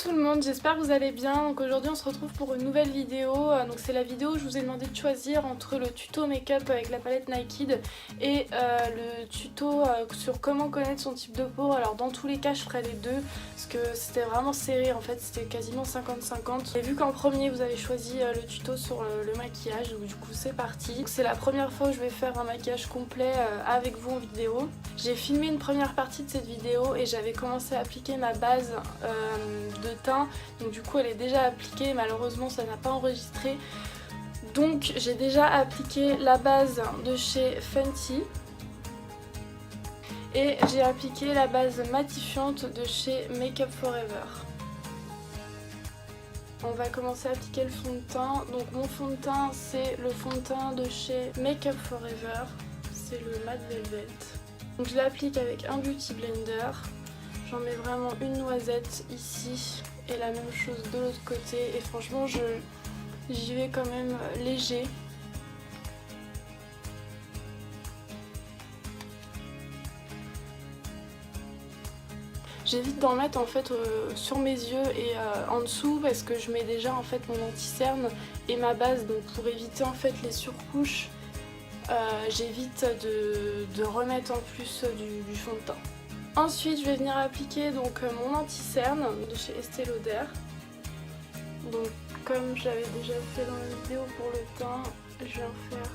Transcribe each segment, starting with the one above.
tout le monde, j'espère que vous allez bien. Donc aujourd'hui on se retrouve pour une nouvelle vidéo. Donc c'est la vidéo où je vous ai demandé de choisir entre le tuto make-up avec la palette Naked et le tuto sur comment connaître son type de peau. Alors dans tous les cas je ferai les deux parce que c'était vraiment serré en fait, c'était quasiment 50-50. Et vu qu'en premier vous avez choisi le tuto sur le maquillage, donc du coup c'est parti. C'est la première fois où je vais faire un maquillage complet avec vous en vidéo. J'ai filmé une première partie de cette vidéo et j'avais commencé à appliquer ma base de teint, donc du coup elle est déjà appliquée, malheureusement ça n'a pas enregistré, donc j'ai déjà appliqué la base de chez Fenty et j'ai appliqué la base matifiante de chez Make Up For Ever. On va commencer à appliquer le fond de teint. Donc mon fond de teint c'est le fond de teint de chez Make Up For Ever, c'est le Matte Velvet. Donc je l'applique avec un Beauty Blender. J'en mets vraiment une noisette ici et la même chose de l'autre côté. Et franchement, j'y vais quand même léger. J'évite d'en mettre en fait sur mes yeux et en dessous parce que je mets déjà en fait mon anti-cerne et ma base. Donc pour éviter en fait les surcouches, j'évite de remettre en plus du fond de teint. Ensuite je vais venir appliquer donc mon anti-cerne de chez Estée Lauder. Donc comme j'avais déjà fait dans la vidéo pour le teint, je viens faire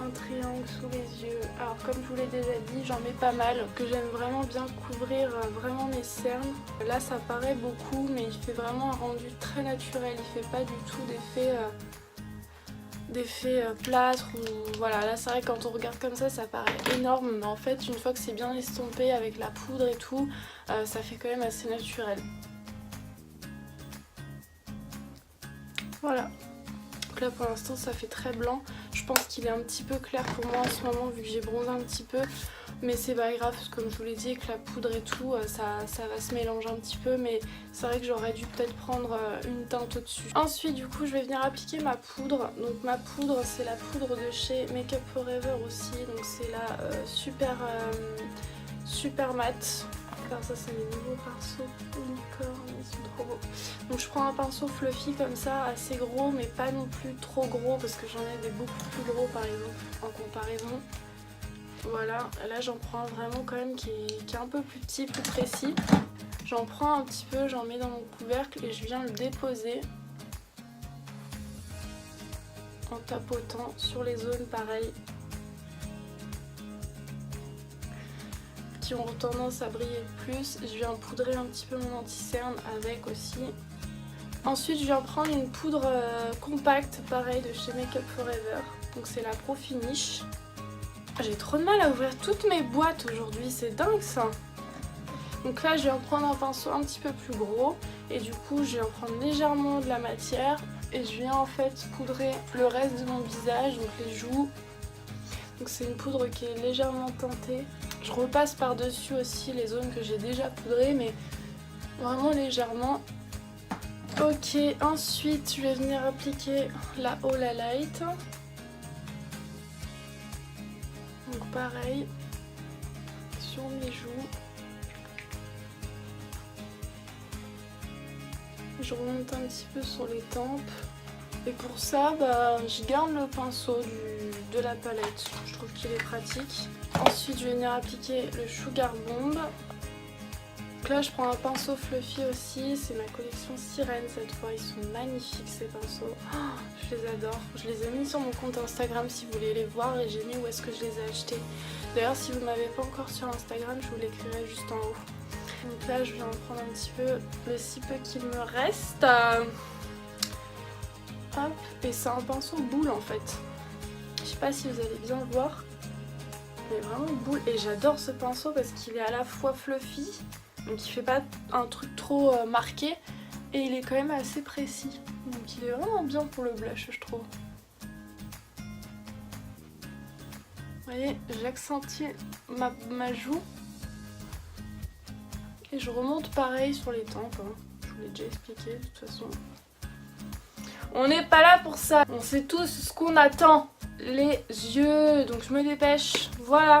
un triangle sous les yeux. Alors comme je vous l'ai déjà dit, j'en mets pas mal, que j'aime vraiment bien couvrir vraiment mes cernes. Là ça paraît beaucoup mais il fait vraiment un rendu très naturel, il fait pas du tout d'effet plâtre ou voilà. Là c'est vrai que quand on regarde comme ça paraît énorme, mais en fait une fois que c'est bien estompé avec la poudre et tout, ça fait quand même assez naturel. Voilà, donc là pour l'instant ça fait très blanc. Je pense qu'il est un petit peu clair pour moi en ce moment vu que j'ai bronzé un petit peu, mais c'est pas grave parce que comme je vous l'ai dit avec la poudre et tout ça va se mélanger un petit peu, mais c'est vrai que j'aurais dû peut-être prendre une teinte au dessus. Ensuite du coup je vais venir appliquer ma poudre. Donc ma poudre c'est la poudre de chez Make Up For Ever aussi, donc c'est la super matte. Alors ça c'est mes nouveaux pinceaux unicorn, ils sont trop beaux. Donc je prends un pinceau fluffy comme ça, assez gros mais pas non plus trop gros parce que j'en ai des beaucoup plus gros par exemple en comparaison. Voilà, là j'en prends vraiment quand même qui est un peu plus petit, plus précis. J'en prends un petit peu, j'en mets dans mon couvercle et je viens le déposer en tapotant sur les zones pareilles qui ont tendance à briller le plus. Je viens poudrer un petit peu mon anti-cerne avec aussi. Ensuite je viens prendre une poudre compacte pareil de chez Make Up For Ever, donc c'est la Pro Finish. J'ai trop de mal à ouvrir toutes mes boîtes aujourd'hui, c'est dingue ça. Donc là je viens prendre un pinceau un petit peu plus gros et du coup je viens prendre légèrement de la matière et je viens en fait poudrer le reste de mon visage, donc les joues. Donc c'est une poudre qui est légèrement teintée. Je repasse par dessus aussi les zones que j'ai déjà poudrées, mais vraiment légèrement. Ok, ensuite je vais venir appliquer la Hola Light. Donc pareil sur mes joues. Je remonte un petit peu sur les tempes. Et pour ça, je garde le pinceau de la palette. Je trouve qu'il est pratique. Ensuite, je vais venir appliquer le Sugar Bomb. Donc là, je prends un pinceau fluffy aussi. C'est ma collection Sirène cette fois. Ils sont magnifiques ces pinceaux. Oh, je les adore. Je les ai mis sur mon compte Instagram si vous voulez les voir et j'ai mis où est-ce que je les ai achetés. D'ailleurs, si vous ne m'avez pas encore sur Instagram, je vous l'écrirai juste en haut. Donc là, je viens en prendre un petit peu le si peu qu'il me reste. Hop, et c'est un pinceau boule en fait. Je sais pas si vous allez bien le voir. Il est vraiment boule et j'adore ce pinceau parce qu'il est à la fois fluffy, donc il fait pas un truc trop marqué, et il est quand même assez précis. Donc il est vraiment bien pour le blush je trouve. Vous voyez, j'accentue ma joue. Et je remonte pareil sur les tempes, hein. Je vous l'ai déjà expliqué de toute façon. On n'est pas là pour ça, on sait tous ce qu'on attend. Les yeux, donc je me dépêche, voilà.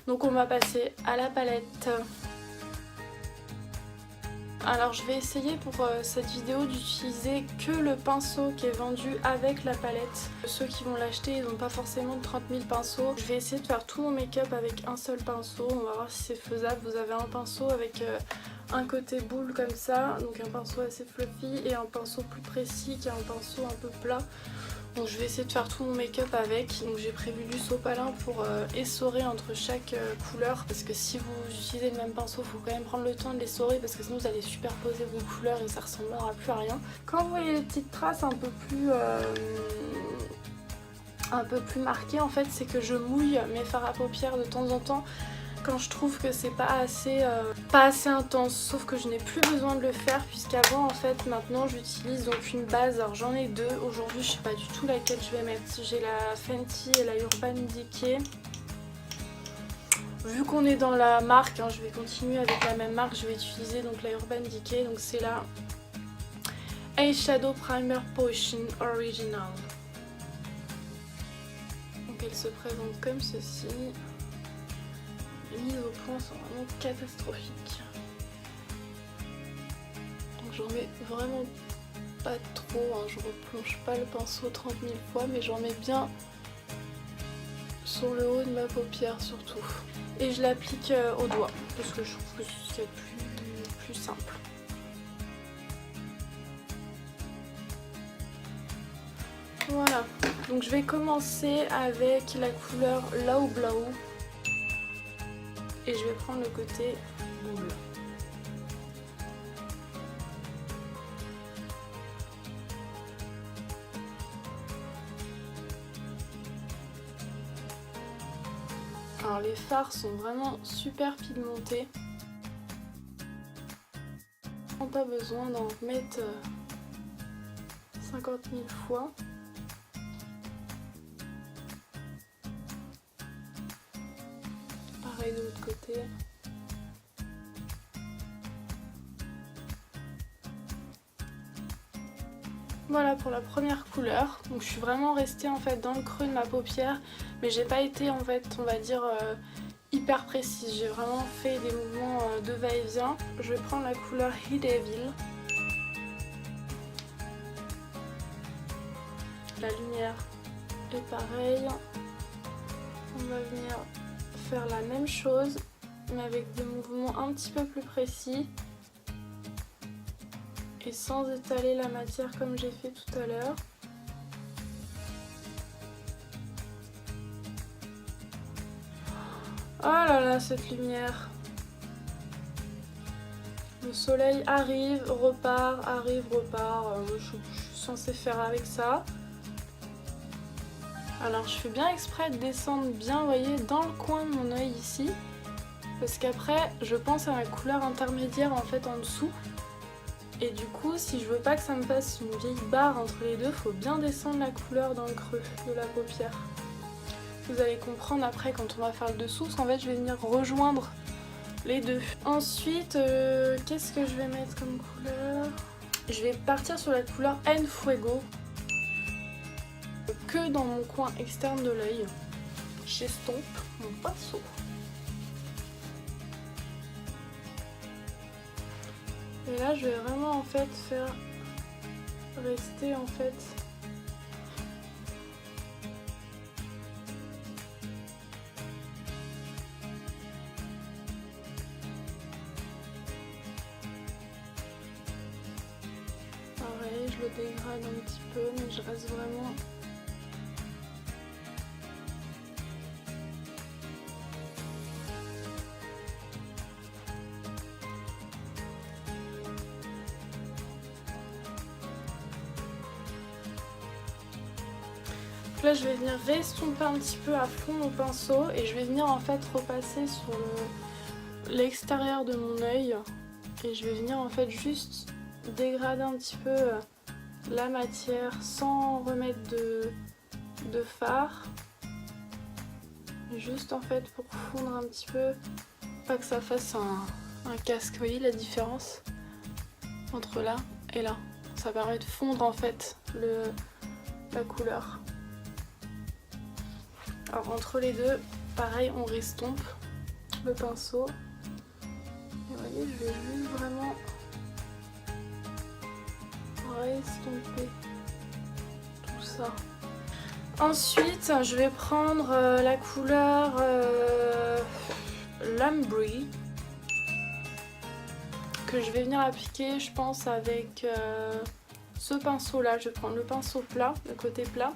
Donc on va passer à la palette. Alors je vais essayer pour cette vidéo d'utiliser que le pinceau qui est vendu avec la palette. Ceux qui vont l'acheter, ils n'ont pas forcément 30 000 pinceaux. Je vais essayer de faire tout mon make-up avec un seul pinceau. On va voir si c'est faisable. Vous avez un pinceau avec un côté boule comme ça, donc un pinceau assez fluffy, et un pinceau plus précis qui est un pinceau un peu plat. Donc je vais essayer de faire tout mon make-up avec. Donc j'ai prévu du sopalin pour essorer entre chaque couleur, parce que si vous utilisez le même pinceau, il faut quand même prendre le temps de l'essorer, parce que sinon vous allez superposer vos couleurs et ça ressemblera plus à rien. Quand vous voyez les petites traces un peu plus marquées, en fait c'est que je mouille mes fards à paupières de temps en temps quand je trouve que c'est pas assez intense, sauf que je n'ai plus besoin de le faire, puisqu'avant en fait maintenant j'utilise donc une base. Alors j'en ai deux aujourd'hui, je sais pas du tout laquelle je vais mettre. J'ai la Fenty et la Urban Decay. Vu qu'on est dans la marque, hein, je vais continuer avec la même marque. Je vais utiliser donc la Urban Decay, donc c'est la Eyeshadow Primer Potion Original. Donc elle se présente comme ceci. Les mises au point sont vraiment catastrophiques. Donc j'en mets vraiment pas trop, hein. Je replonge pas le pinceau 30 000 fois, mais j'en mets bien sur le haut de ma paupière surtout. Et je l'applique au doigt, parce que je trouve que c'est ce qu'il y a de plus simple. Voilà, donc je vais commencer avec la couleur Lau Blau. Et je vais prendre le côté boule. Alors les fards sont vraiment super pigmentés. Pas besoin d'en mettre 50 000 fois. Pareil de l'autre côté. Voilà pour la première couleur. Donc je suis vraiment restée en fait dans le creux de ma paupière, mais j'ai pas été en fait, on va dire, hyper précise. J'ai vraiment fait des mouvements de va-et-vient. Je vais prendre la couleur He Devil. La lumière est pareille. On va venir faire la même chose, mais avec des mouvements un petit peu plus précis. Et sans étaler la matière comme j'ai fait tout à l'heure. Oh là là, cette lumière. Le soleil arrive, repart, arrive, repart. Je suis censée faire avec ça. Alors je fais bien exprès de descendre bien, vous voyez, dans le coin de mon œil ici. Parce qu'après, je pense à ma couleur intermédiaire en fait en dessous. Et du coup, si je veux pas que ça me fasse une vieille barre entre les deux, faut bien descendre la couleur dans le creux de la paupière. Vous allez comprendre après quand on va faire le dessous, parce qu'en fait je vais venir rejoindre les deux. Ensuite, qu'est-ce que je vais mettre comme couleur? Je vais partir sur la couleur En Fuego. Que dans mon coin externe de l'œil. J'estompe mon pinceau. Et là je vais vraiment en fait faire rester en fait pareil, je le dégrade un petit peu, mais je reste vraiment là je vais venir restomper un petit peu à fond mon pinceau et je vais venir en fait repasser sur l'extérieur de mon œil et je vais venir en fait juste dégrader un petit peu la matière sans remettre de fard, juste en fait pour fondre un petit peu, pas que ça fasse un casque. Vous voyez la différence entre là et là, ça permet de fondre en fait la couleur. Alors entre les deux, pareil, on restompe le pinceau. Et vous voyez, je vais juste vraiment va estomper tout ça. Ensuite, je vais prendre la couleur Lumbry que je vais venir appliquer, je pense, avec ce pinceau là. Je vais prendre le pinceau plat, le côté plat.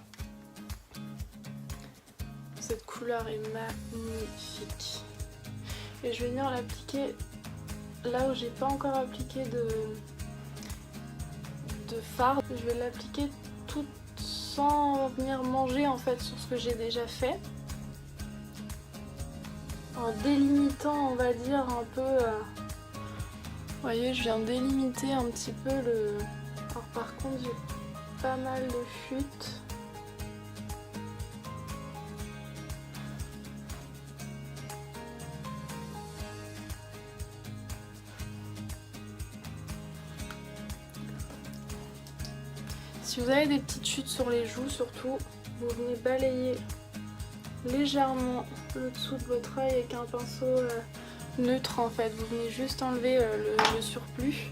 Cette couleur est magnifique. Et je vais venir l'appliquer là où j'ai pas encore appliqué de fard. Je vais l'appliquer tout sans venir manger en fait sur ce que j'ai déjà fait. En délimitant, on va dire, un peu... Vous voyez, je viens délimiter un petit peu le... Alors par contre, j'ai pas mal de fuites. Si vous avez des petites chutes sur les joues, surtout, vous venez balayer légèrement le dessous de votre œil avec un pinceau neutre en fait. Vous venez juste enlever le surplus.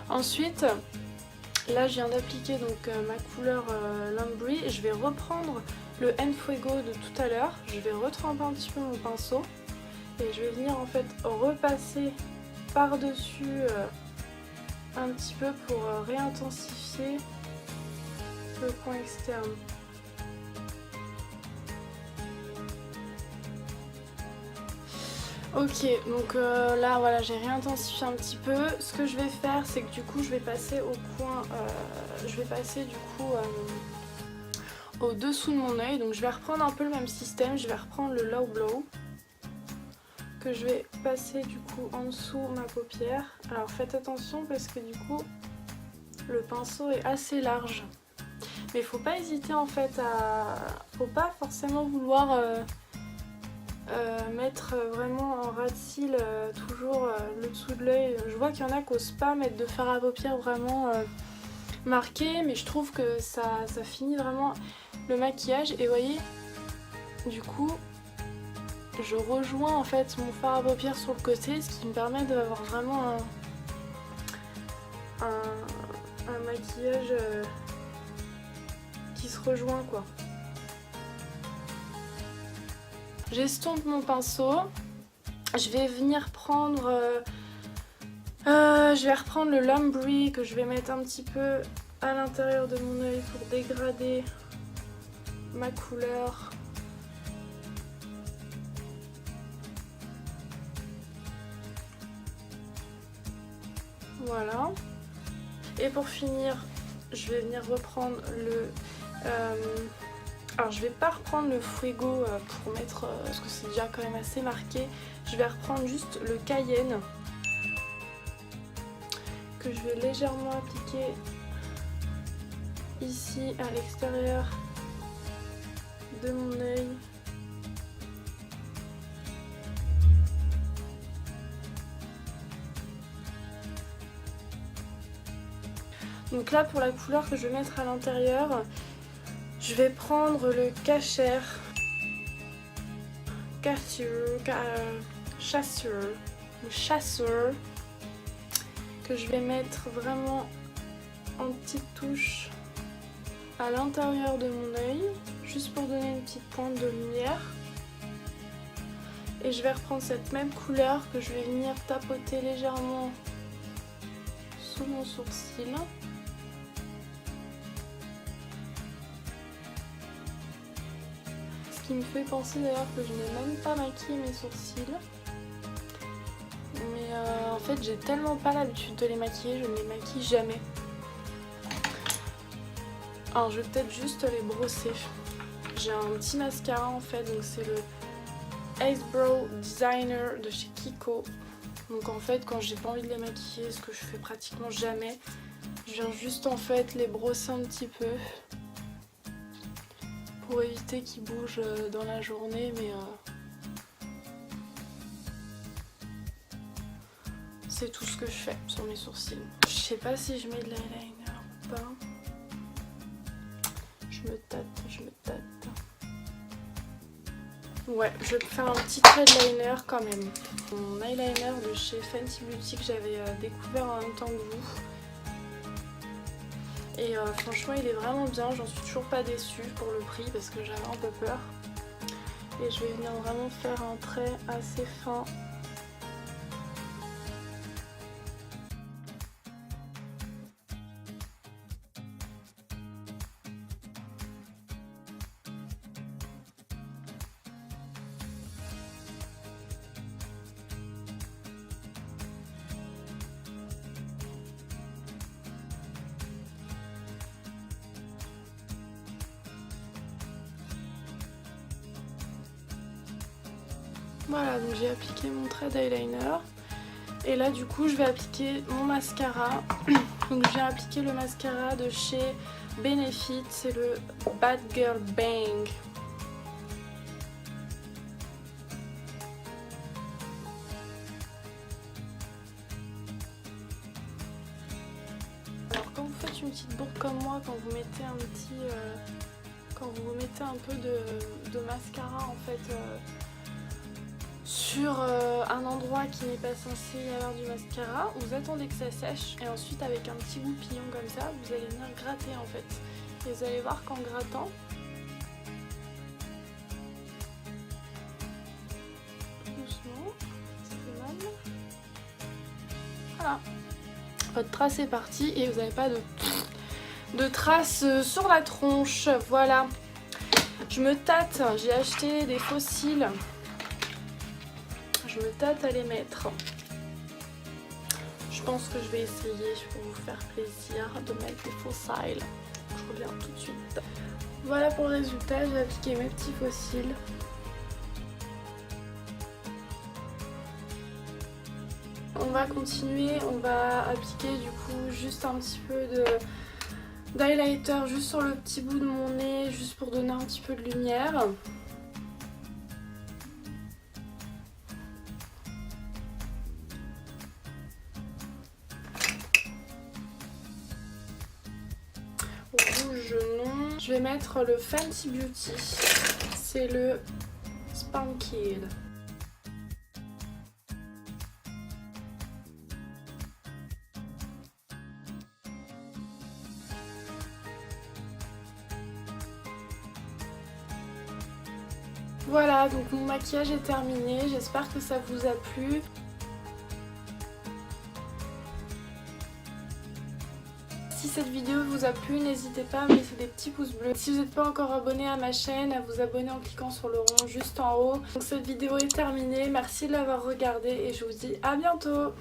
Ensuite, là je viens d'appliquer donc ma couleur Lumbry et je vais reprendre le Enfuego de tout à l'heure. Je vais retremper un petit peu mon pinceau et je vais venir en fait repasser par-dessus un petit peu pour réintensifier le coin externe. Ok, donc là voilà, j'ai réintensifié un petit peu. Ce que je vais faire, c'est que du coup je vais passer au coin, je vais passer du coup au dessous de mon œil. Donc je vais reprendre un peu le même système, je vais reprendre le Low Blow que je vais passer du coup en dessous ma paupière. Alors faites attention parce que du coup le pinceau est assez large. Mais il faut pas hésiter en fait à... Faut pas forcément vouloir mettre vraiment en ras de cils toujours le dessous de l'œil. Je vois qu'il y en a qui n'osent pas mettre de fard à paupières vraiment marqué, mais je trouve que ça finit vraiment le maquillage. Et vous voyez, du coup, je rejoins en fait mon fard à paupières sur le côté, ce qui me permet d'avoir vraiment un maquillage qui se rejoint quoi. J'estompe mon pinceau, je vais venir prendre, je vais reprendre le Lumbry que je vais mettre un petit peu à l'intérieur de mon œil pour dégrader ma couleur. Voilà. Et pour finir, je vais venir reprendre le... alors je vais pas reprendre le Fuego pour mettre, parce que c'est déjà quand même assez marqué. Je vais reprendre juste le Cayenne que je vais légèrement appliquer ici à l'extérieur de mon œil. Donc là pour la couleur que je vais mettre à l'intérieur, je vais prendre le chasseur que je vais mettre vraiment en petite touche à l'intérieur de mon œil, juste pour donner une petite pointe de lumière. Et je vais reprendre cette même couleur que je vais venir tapoter légèrement sous mon sourcil. Ce qui me fait penser d'ailleurs que je n'ai même pas maquillé mes sourcils. Mais en fait j'ai tellement pas l'habitude de les maquiller, je ne les maquille jamais. Alors je vais peut-être juste les brosser. J'ai un petit mascara en fait, donc c'est le Ace Brow Designer de chez Kiko. Donc en fait quand j'ai pas envie de les maquiller, ce que je fais pratiquement jamais, je viens juste en fait les brosser un petit peu pour éviter qu'ils bougent dans la journée, mais c'est tout ce que je fais sur mes sourcils. Je sais pas si je mets de l'eyeliner ou pas. Je me tâte. Ouais, je vais faire un petit trait de liner quand même. Mon eyeliner de chez Fenty Beauty que j'avais découvert en même temps que vous. Et franchement il est vraiment bien, j'en suis toujours pas déçue pour le prix parce que j'avais un peu peur. Et je vais venir vraiment faire un trait assez fin. Voilà, donc j'ai appliqué mon trait d'eyeliner. Et là du coup je vais appliquer mon mascara. Donc je viens appliquer le mascara de chez Benefit, c'est le Bad Girl Bang. Alors quand vous faites une petite bourre comme moi, quand vous mettez un peu de mascara en fait sur un endroit qui n'est pas censé y avoir du mascara, vous attendez que ça sèche et ensuite avec un petit goupillon comme ça, vous allez venir gratter en fait. Et vous allez voir qu'en grattant, doucement, ça fait mal. Voilà, votre trace est partie et vous n'avez pas de traces sur la tronche. Voilà, je me tâte, j'ai acheté des faux cils. Je me tâte à les mettre. Je pense que je vais essayer pour vous faire plaisir de mettre des faux cils. Je reviens tout de suite. Voilà pour le résultat, j'ai appliqué mes petits faux cils. On va continuer, on va appliquer du coup juste un petit peu d'highlighter juste sur le petit bout de mon nez, juste pour donner un petit peu de lumière. Rouge non. Je vais mettre le Fenty Beauty, c'est le Spunky. Voilà, donc mon maquillage est terminé, j'espère que ça vous a plu. Si cette vidéo vous a plu, n'hésitez pas à me laisser des petits pouces bleus. Si vous n'êtes pas encore abonné à ma chaîne, à vous abonner en cliquant sur le rond juste en haut. Donc cette vidéo est terminée, merci de l'avoir regardée et je vous dis à bientôt.